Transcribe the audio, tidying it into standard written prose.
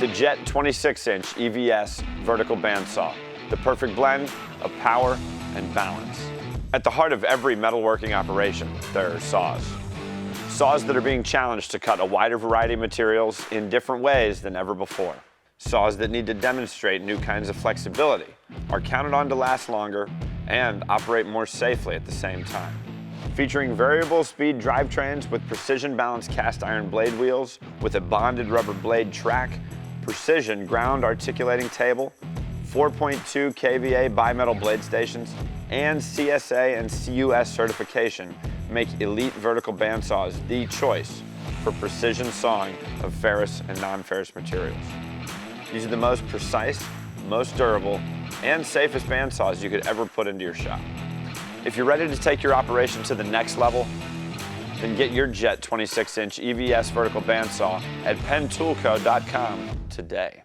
the Jet 26-inch EVS vertical bandsaw, the perfect blend of power and balance. At the heart of every metalworking operation, there are saws. Saws that are being challenged to cut a wider variety of materials in different ways than ever before. Saws that need to demonstrate new kinds of flexibility, are counted on to last longer, and operate more safely at the same time. Featuring variable speed drivetrains with precision balanced cast iron blade wheels with a bonded rubber blade track, precision ground articulating table, 4.2 kVA bimetal blade stations, and CSA and CUS certification make elite vertical bandsaws the choice for precision sawing of ferrous and non-ferrous materials. These are the most precise, most durable, and safest bandsaws you could ever put into your shop. If you're ready to take your operation to the next level, then get your Jet 26-inch EVS vertical bandsaw at pentoolco.com today.